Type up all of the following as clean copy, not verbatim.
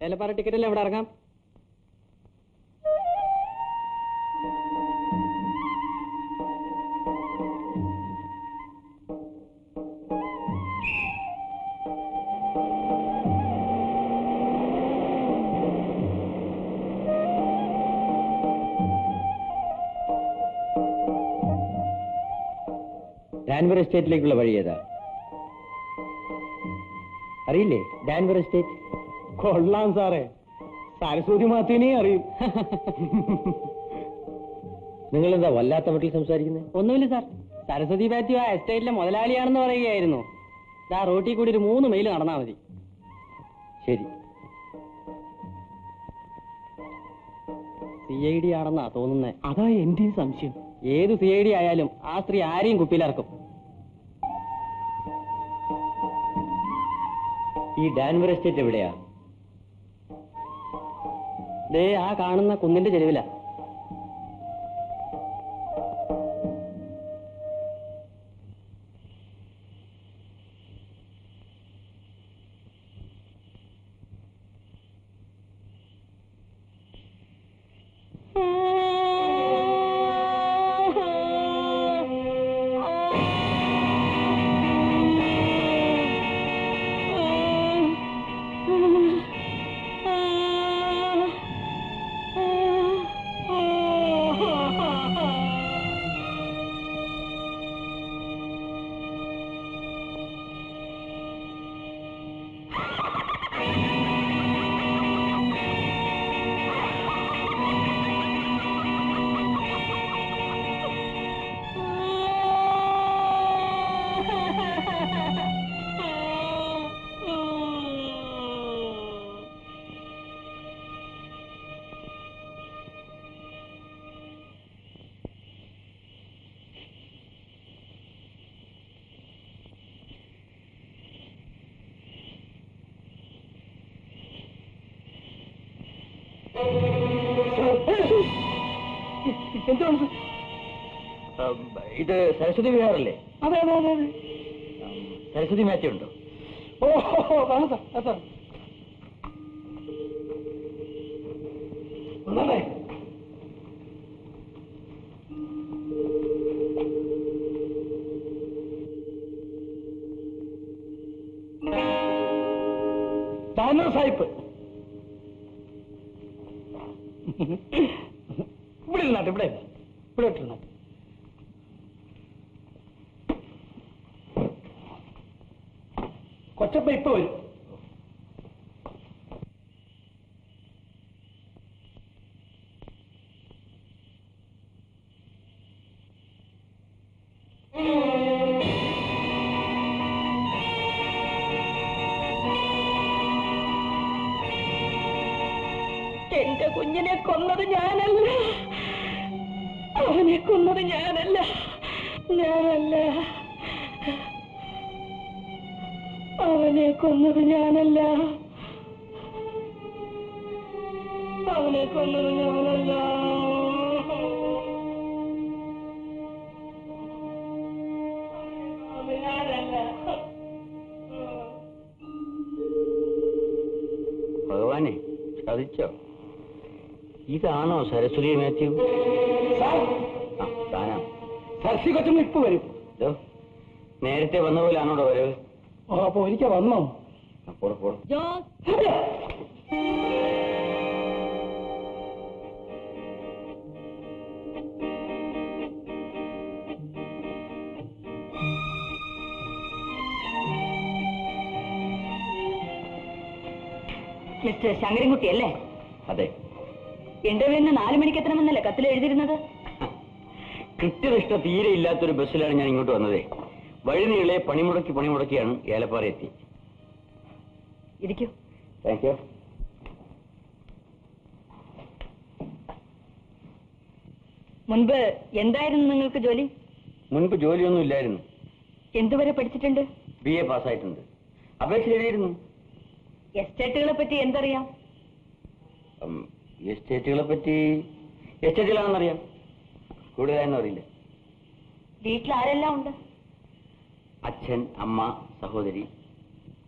ഏലപ്പാറ ടിക്കറ്റല്ലേ എവിടെ ഇറങ്ങാം? ഡാൻവർ എസ്റ്റേറ്റിലേക്കുള്ള വഴി ഏതാ അറിയില്ലേ? ഡാൻവർ എസ്റ്റേറ്റ്. കൊള്ളാം സാറേ, സരസ്വതി മാത്യുവിനെ അറിയും. നിങ്ങളെന്താ വല്ലാത്ത മട്ടിൽ സംസാരിക്കുന്നത്? ഒന്നുമില്ല സാർ, സരസ്വതി മാത്യു ആ എസ്റ്റേറ്റിലെ മുതലാളിയാണെന്ന് പറയുകയായിരുന്നു. ആ റോട്ടിൽ കൂടി ഒരു 3 മൈൽ നടന്നാൽ മതി. ശരി. CID ആണെന്നാ തോന്നുന്നേ. അതാ എന്റെയും സംശയം. ഏത് CID ആയാലും ആ സ്ത്രീ ആരെയും കുപ്പിയിലിറക്കും. ഈ ഡാൻവർ എസ്റ്റേറ്റ് എവിടെയാ? ദേ ആ കാണുന്ന കുന്നിന്റെ ചെരുവിലാ. എന്താണ് ഇത് സരസ്വതി വിഹാറല്ലേ? അതെ അതെ അതെ അതെ. സരസ്വതി മാത്യു ഉണ്ടോ? ഓ കാണാം സാർ. സാർ ഒന്നേ താനോ സാഹിബ് ഇവിടെ ഇരുന്നാട്ടെ, ഇവിടെ ഇവിടെ ഇട്ടിരുന്നാട്ടെ. കൊച്ചപ്പ ഇപ്പൊ വരും. എന്റെ കുഞ്ഞിനെ കൊന്നത് ഞാനല്ല, അവനെ കൊന്നത് ഞാനല്ല, ഞാനല്ല, അവനെ കൊന്നത് ഞാനല്ല, അവനെ കൊന്നത് ഞാനല്ല. ഭഗവാനെ, ചതിച്ചോ? ഇതാണോ സരസ്വതി മാത്യു? താനാ? സരസ്വതി കൊച്ചമ്മ ഇപ്പൊ വരും. നേരത്തെ വന്ന പോലാണോടോ വരവ്? അപ്പൊ ഒരിക്കൽ വന്നോ? മിസ്റ്റർ ശങ്കരൻകുട്ടി അല്ലേ? അതെ. ഇന്റർവ്യൂവിന് 4 മണിക്ക് എത്തണമെന്നല്ലേ കത്തിൽ എഴുതിയിരുന്നത്? കൃത്യനിഷ്ഠ തീരെ ഇല്ലാത്തൊരു ബസ്സിലാണ് ഞാൻ ഇങ്ങോട്ട് വന്നത്. വഴിനീളെ പണിമുടക്കിയാണ് ഏലപ്പാറ എത്തി. ഇരിക്കൂ. Thank you. മുൻപ് എന്തായിരുന്നു നിങ്ങൾക്ക് ജോലി? മുൻപ് ജോലിയൊന്നും ഇല്ലായിരുന്നു. എന്തുവരെ പഠിച്ചിട്ടുണ്ട്? BA പാസ്സായിട്ടുണ്ട്. അപേക്ഷ എഴുതിയിരുന്നു. എസ്റ്റേറ്റുകളെ പറ്റി എന്തറിയാം? എസ്റ്റേറ്റുകളാണെന്നറിയാം, കൂടുതലാണെന്ന് അറിയില്ല. വീട്ടിൽ ആരെല്ലാം ഉണ്ട്? അച്ഛൻ, അമ്മ, സഹോദരി.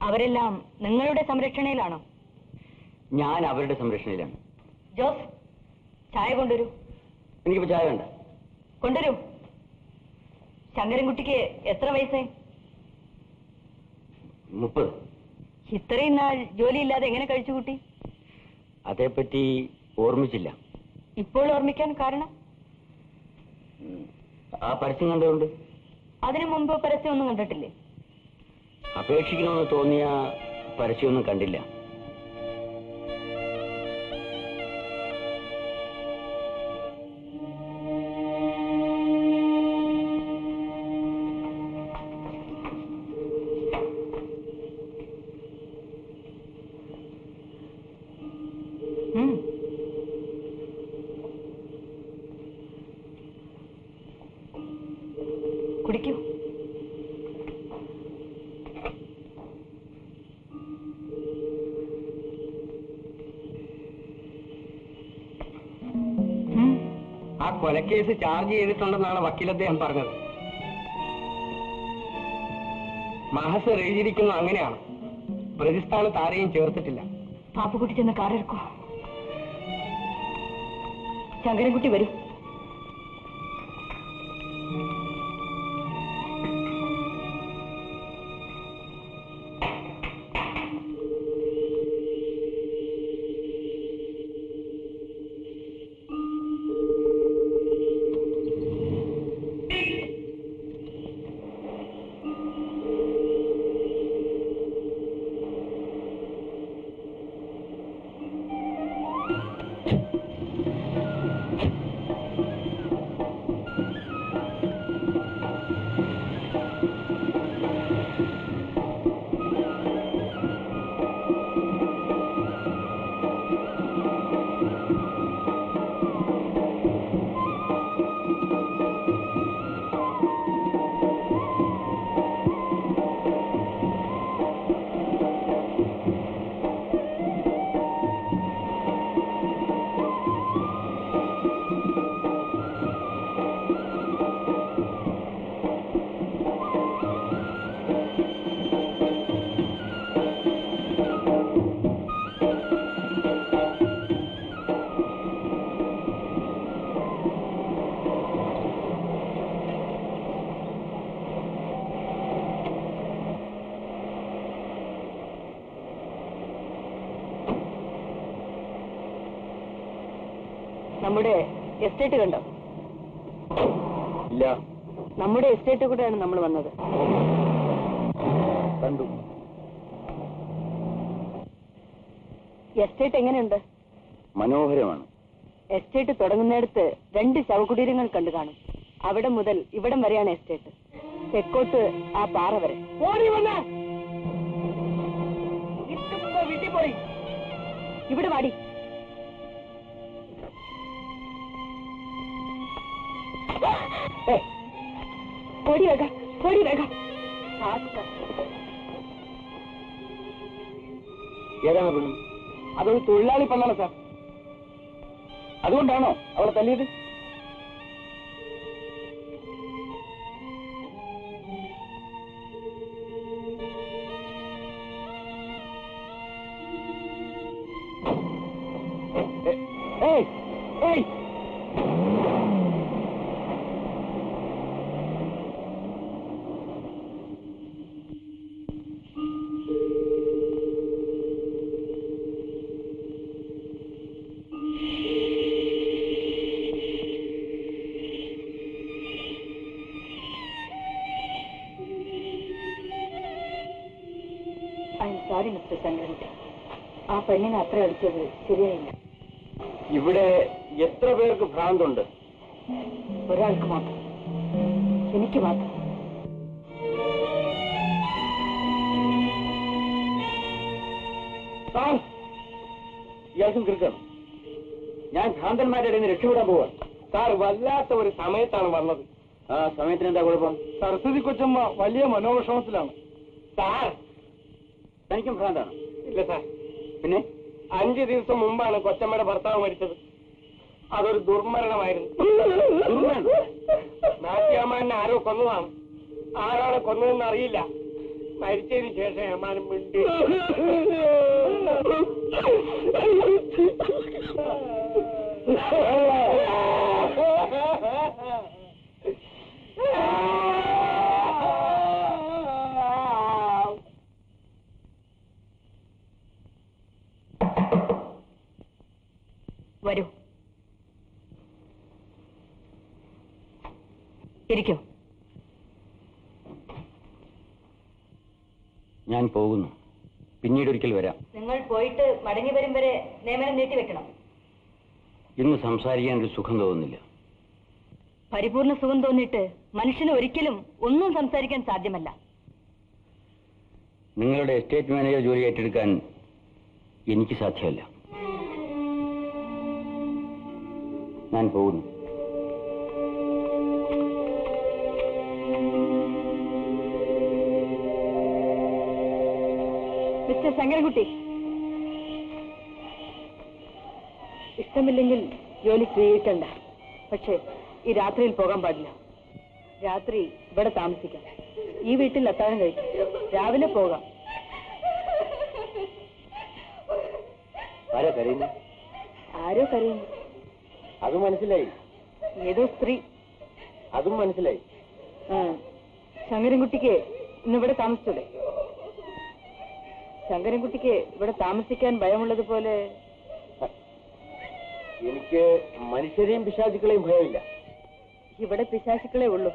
അവരെല്ലാം നിങ്ങളുടെ സംരക്ഷണയിലാണോ? ഞാൻ അവരുടെ സംരക്ഷണയിലാണ്. ജോസ്, ചായ കൊണ്ടുവരൂ. എനിക്കിപ്പോ ചായ വേണ്ട. കൊണ്ടുവരൂ. ശങ്കരൻകുട്ടിക്ക് എത്ര വയസ്സായി? 30. ഇത്രയും നാൾ ജോലിയില്ലാതെ എങ്ങനെ കഴിച്ചുകൂട്ടി? അതേപ്പറ്റി ഓർമ്മിച്ചില്ല. ഇപ്പോൾ ഓർമ്മിക്കാൻ കാരണം? ആ പരസ്യം കണ്ടുകൊണ്ട്. അതിനു മുമ്പ് പരസ്യമൊന്നും കണ്ടിട്ടില്ലേ? അപേക്ഷിക്കണമെന്ന് തോന്നിയ പരസ്യമൊന്നും കണ്ടില്ല. കുടിക്കൂ. ആ കൊലക്കേസ് ചാർജ് ചെയ്തിട്ടുണ്ടെന്നാണ് വക്കീൽ അദ്ദേഹം പറഞ്ഞത്. മാഹസർ എഴുതിയിരിക്കുന്നത് അങ്ങനെയാണ്. പ്രതിസ്ഥാനത്ത് ആരെയും ചേർത്തിട്ടില്ല. പാപ്പുകുട്ടി ചെന്ന് കാറെടുക്കൂ. ശങ്കരൻകുട്ടി വരൂ. നമ്മുടെ എസ്റ്റേറ്റ് കണ്ടോ? ഇല്ല. നമ്മുടെ എസ്റ്റേറ്റ് കൂടെയാണ് നമ്മൾ വന്നത്. കണ്ടു. എസ്റ്റേറ്റ് എങ്ങനെയുണ്ട്? മനോഹരമാണ്. എസ്റ്റേറ്റ് തുടങ്ങുന്നിടത്ത് 2 ശവകുടീരങ്ങൾ കണ്ടു കാണും. അവിടെ മുതൽ ഇവിടം വരെയാണ് എസ്റ്റേറ്റ്. തെക്കോട്ട് ആ പാറ വരെ. വീട്ടിൽ പോയി ഇവിടെ വാടി. ഓടി വേഗം, ഓടി വേഗം. ഏതാണ് പെണ്ണു? അതൊരു തൊഴിലാളി പെണ്ണാണ് സാർ. അതുകൊണ്ടാണോ അവളെ തല്ലിയത്? ഏയ് ഏയ് സോറി മിസ്റ്റർ ശങ്കരൻകുട്ടി, ആ പെണ്ണിനെ അത്ര അടിച്ചത് ശരിയായില്ല. ഇവിടെ എത്ര പേർക്ക് ഭ്രാന്തുണ്ട്? ഒരാൾക്ക് മാത്രം, എനിക്ക് മാത്രം. സാർ, ഇയാൾക്കും കിടക്കണം. ഞാൻ ഭ്രാന്തന്മാരുടെ ഇടയിൽ നിന്ന് രക്ഷപ്പെടാൻ പോവാ. സാർ, വല്ലാത്ത ഒരു സമയത്താണ് വന്നത്. ആ സമയത്തിന് എന്താ കുഴപ്പം? സരസ്വതി കൊച്ചമ്മ വലിയ മനോവിഷമത്തിലാണ്. സാർ, തനിക്കും ഭ്രാന്താണ്? ഇല്ല സാർ. പിന്നെ 5 ദിവസം മുമ്പാണ് കൊച്ചമ്മയുടെ ഭർത്താവ് മരിച്ചത്. അതൊരു ദുർമരണമായിരുന്നു. നാട്യാമാനെ ആരോ കൊന്നതാണ്. ആരാണ് കൊന്നതെന്ന് അറിയില്ല. മരിച്ചതിന് ശേഷം ഏമാനും മിണ്ടി. വരൂ, ഇരിക്കൂ. ഞാൻ പോകുന്നു. പിന്നീട് ഒരിക്കൽ വരാം. നിങ്ങൾ പോയിട്ട് മടങ്ങി വരും വരെ നിയമനം നീട്ടിവെക്കണം. ഇന്ന് സംസാരിക്കാൻ ഒരു സുഖം തോന്നുന്നില്ല. പരിപൂർണ സുഖം തോന്നിയിട്ട് മനുഷ്യന് ഒരിക്കലും ഒന്നും സംസാരിക്കാൻ സാധ്യമല്ല. നിങ്ങളുടെ എസ്റ്റേറ്റ് മാനേജർ ജോലി ഏറ്റെടുക്കാൻ എനിക്ക് സാധ്യമല്ല. ഞാൻ പോകുന്നു. മിസ്റ്റർ ശങ്കരൻകുട്ടി, ഇഷ്ടമില്ലെങ്കിൽ ജോലി സ്വീകരിക്കണ്ട. പക്ഷേ ഈ രാത്രിയിൽ പോകാൻ പാടില്ല. രാത്രി ഇവിടെ താമസിക്കാം. ഈ വീട്ടിൽ അത്താഴം കഴിക്കാം. രാവിലെ പോകാം. ആരാ കരയുന്നു? ആരോ കരയുന്നു. അത് മനസ്സിലായി. ഏതോ സ്ത്രീ. അതും മനസ്സിലായി. ശങ്കരൻകുട്ടിക്ക് ഇന്നിവിടെ താമസിച്ചൂടെ? ശങ്കരൻകുട്ടിക്ക് ഇവിടെ താമസിക്കാൻ ഭയമുള്ളതുപോലെ എനിക്ക് മനുഷ്യരെയും പിശാചുക്കളെയും ഭയമില്ല. ഇവിടെ പിശാചുക്കളേ ഉള്ളൂ.